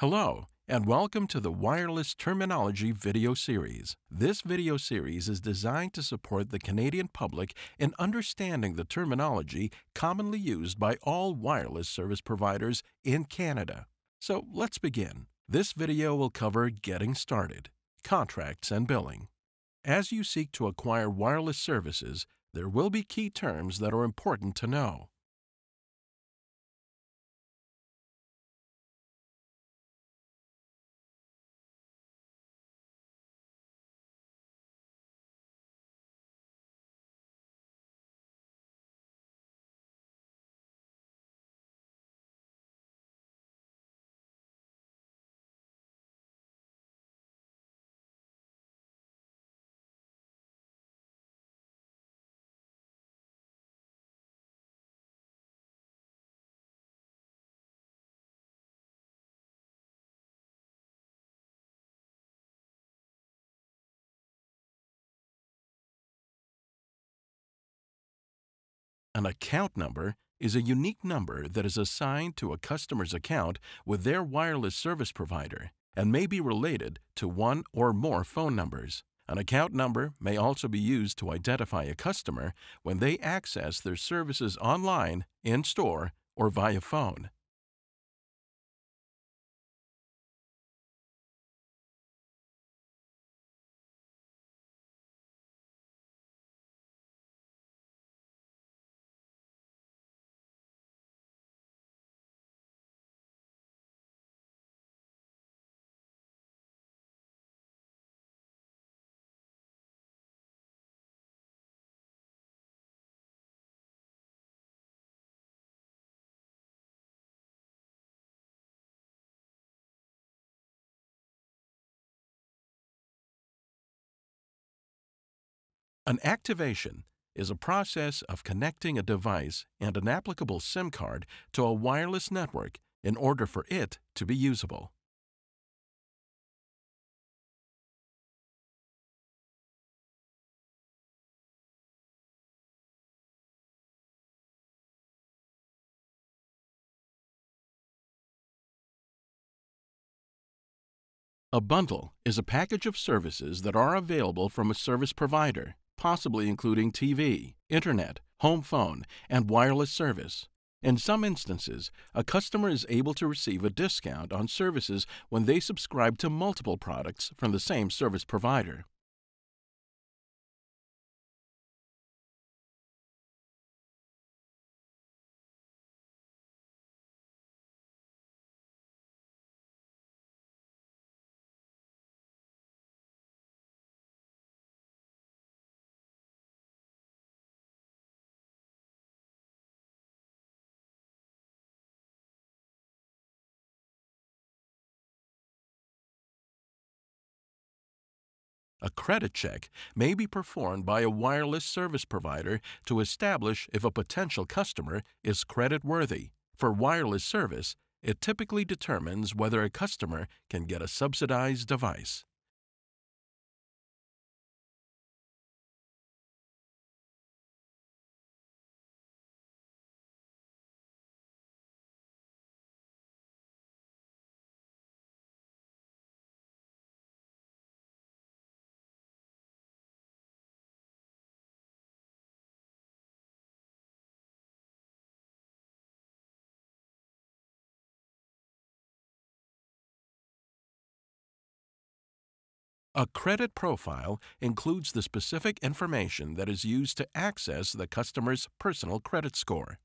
Hello, and welcome to the Wireless Terminology video series. This video series is designed to support the Canadian public in understanding the terminology commonly used by all wireless service providers in Canada. So let's begin. This video will cover getting started, contracts, and billing. As you seek to acquire wireless services, there will be key terms that are important to know. An account number is a unique number that is assigned to a customer's account with their wireless service provider and may be related to one or more phone numbers. An account number may also be used to identify a customer when they access their services online, in-store, or via phone. An activation is a process of connecting a device and an applicable SIM card to a wireless network in order for it to be usable. A bundle is a package of services that are available from a service provider, possibly including TV, internet, home phone, and wireless service. In some instances, a customer is able to receive a discount on services when they subscribe to multiple products from the same service provider. A credit check may be performed by a wireless service provider to establish if a potential customer is creditworthy. For wireless service, it typically determines whether a customer can get a subsidized device. A credit profile includes the specific information that is used to access the customer's personal credit score.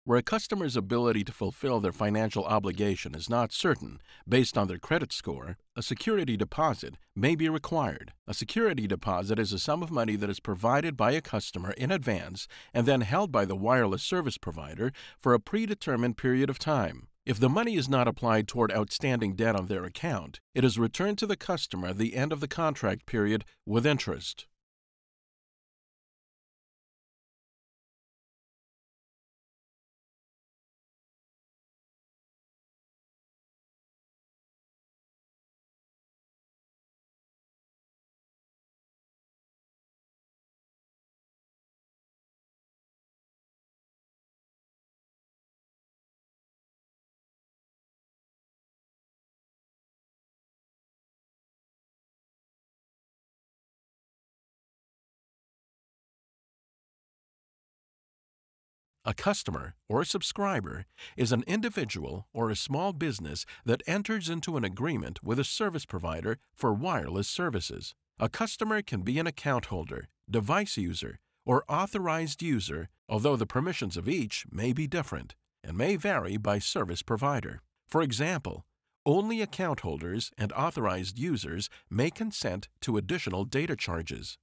Where a customer's ability to fulfill their financial obligation is not certain based on their credit score, a security deposit may be required. A security deposit is a sum of money that is provided by a customer in advance and then held by the wireless service provider for a predetermined period of time. If the money is not applied toward outstanding debt on their account, it is returned to the customer at the end of the contract period with interest. A customer or subscriber is an individual or a small business that enters into an agreement with a service provider for wireless services. A customer can be an account holder, device user, or authorized user, although the permissions of each may be different and may vary by service provider. For example, only account holders and authorized users may consent to additional data charges.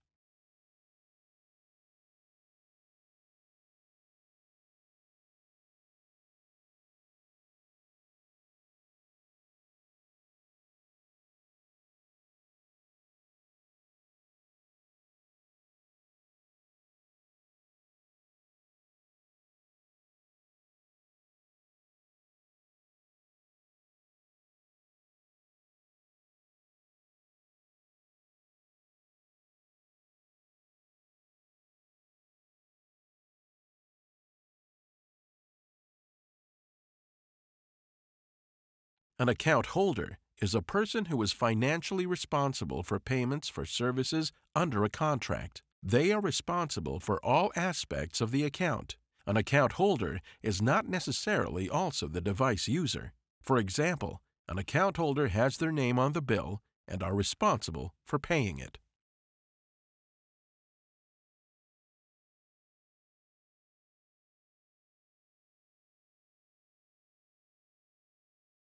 An account holder is a person who is financially responsible for payments for services under a contract. They are responsible for all aspects of the account. An account holder is not necessarily also the device user. For example, an account holder has their name on the bill and are responsible for paying it.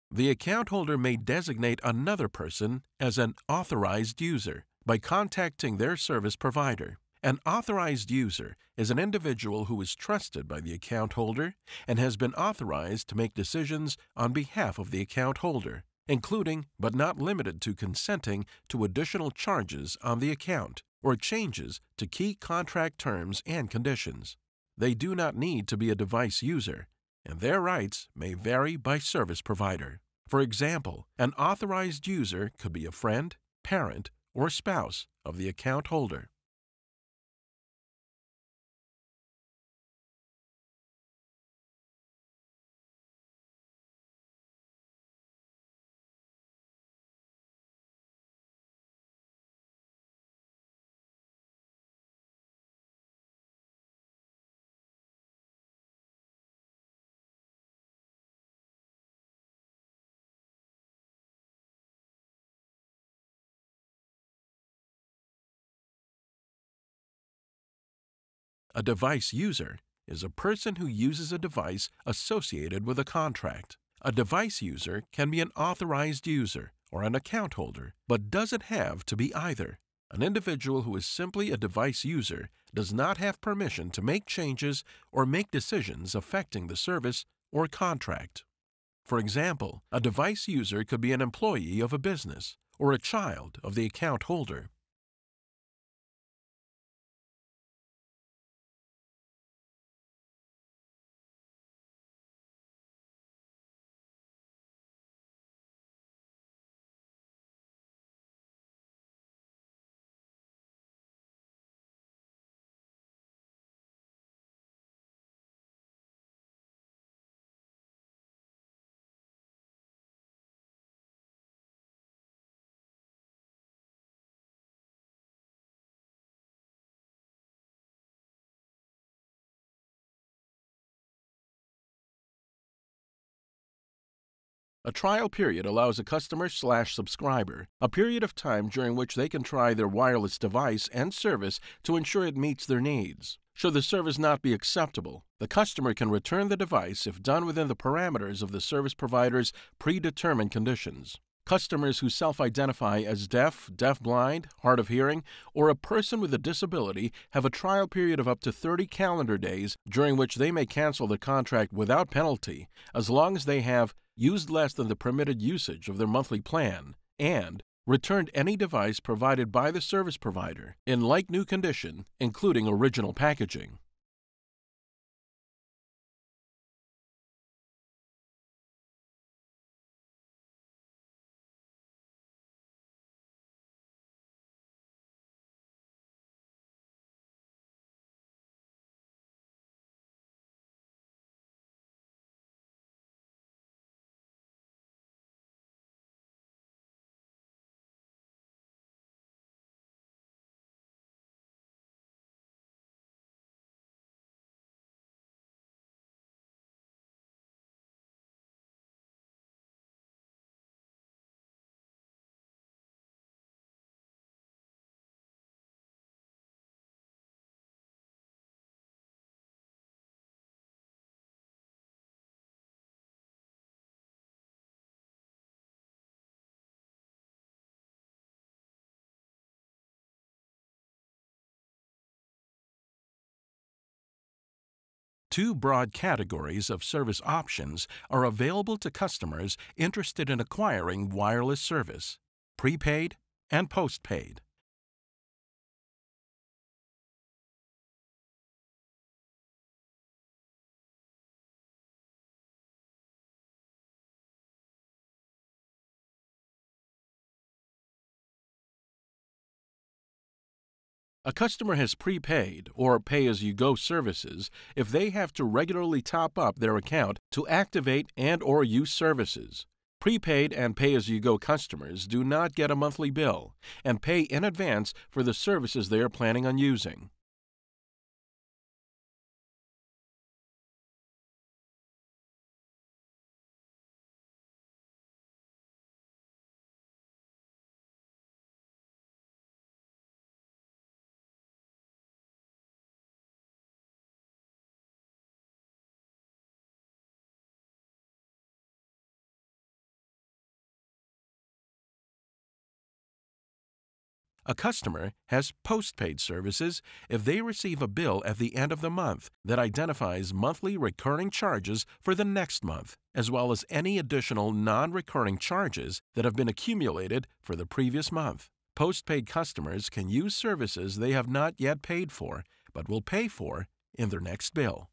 The account holder may designate another person as an authorized user by contacting their service provider. An authorized user is an individual who is trusted by the account holder and has been authorized to make decisions on behalf of the account holder, including but not limited to consenting to additional charges on the account or changes to key contract terms and conditions. They do not need to be a device user, and their rights may vary by service provider. For example, an authorized user could be a friend, parent, or spouse of the account holder. A device user is a person who uses a device associated with a contract. A device user can be an authorized user or an account holder, but doesn't have to be either. An individual who is simply a device user does not have permission to make changes or make decisions affecting the service or contract. For example, a device user could be an employee of a business or a child of the account holder. A trial period allows a customer/subscriber a period of time during which they can try their wireless device and service to ensure it meets their needs. Should the service not be acceptable, the customer can return the device if done within the parameters of the service provider's predetermined conditions. Customers who self-identify as deaf, deafblind, hard of hearing, or a person with a disability have a trial period of up to 30 calendar days during which they may cancel the contract without penalty as long as they have used less than the permitted usage of their monthly plan and returned any device provided by the service provider in like new condition, including original packaging. Two broad categories of service options are available to customers interested in acquiring wireless service: prepaid and postpaid. A customer has prepaid or pay-as-you-go services if they have to regularly top up their account to activate and/or use services. Prepaid and pay-as-you-go customers do not get a monthly bill and pay in advance for the services they are planning on using. A customer has postpaid services if they receive a bill at the end of the month that identifies monthly recurring charges for the next month, as well as any additional non-recurring charges that have been accumulated for the previous month. Postpaid customers can use services they have not yet paid for, but will pay for in their next bill.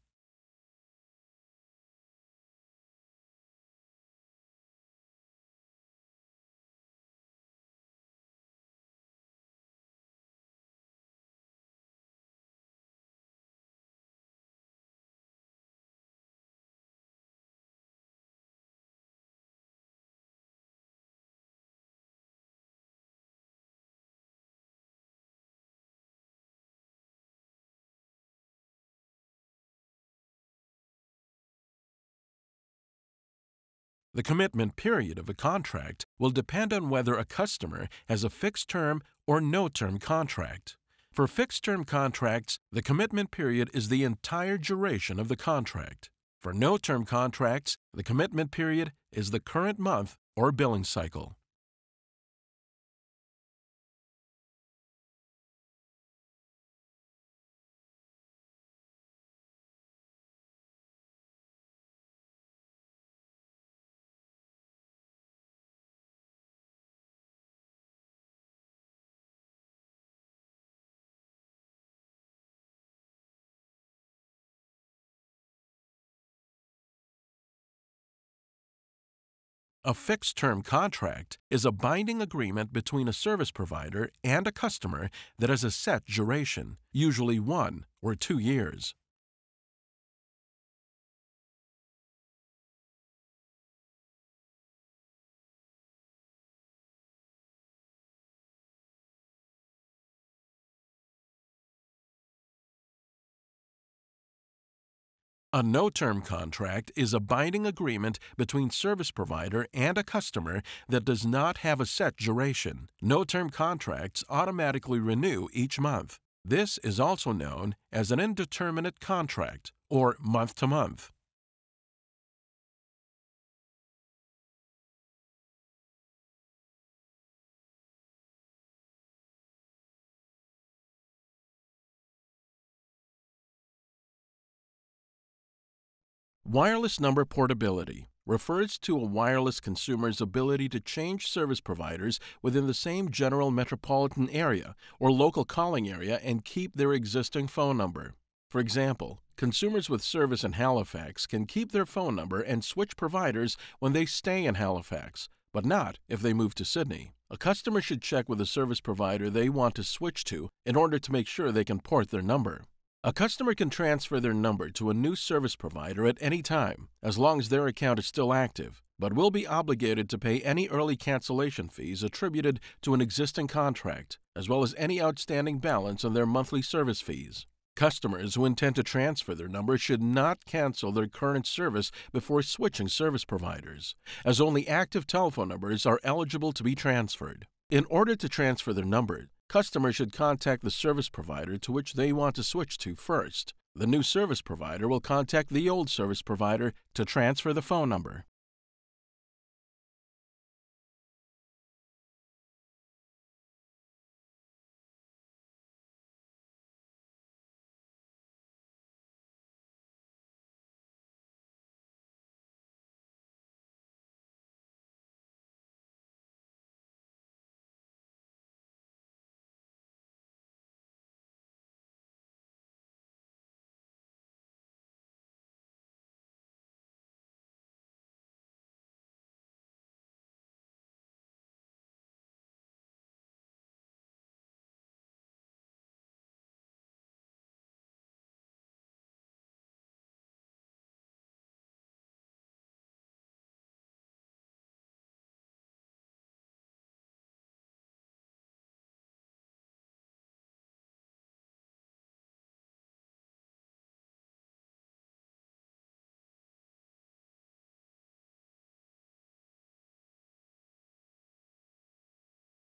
The commitment period of a contract will depend on whether a customer has a fixed-term or no-term contract. For fixed-term contracts, the commitment period is the entire duration of the contract. For no-term contracts, the commitment period is the current month or billing cycle. A fixed-term contract is a binding agreement between a service provider and a customer that has a set duration, usually 1 or 2 years. A no-term contract is a binding agreement between service provider and a customer that does not have a set duration. No-term contracts automatically renew each month. This is also known as an indeterminate contract or month-to-month. Wireless number portability refers to a wireless consumer's ability to change service providers within the same general metropolitan area or local calling area and keep their existing phone number. For example, consumers with service in Halifax can keep their phone number and switch providers when they stay in Halifax, but not if they move to Sydney. A customer should check with the service provider they want to switch to in order to make sure they can port their number. A customer can transfer their number to a new service provider at any time, as long as their account is still active, but will be obligated to pay any early cancellation fees attributed to an existing contract, as well as any outstanding balance on their monthly service fees. Customers who intend to transfer their number should not cancel their current service before switching service providers, as only active telephone numbers are eligible to be transferred. In order to transfer their number, customers should contact the service provider to which they want to switch to first. The new service provider will contact the old service provider to transfer the phone number.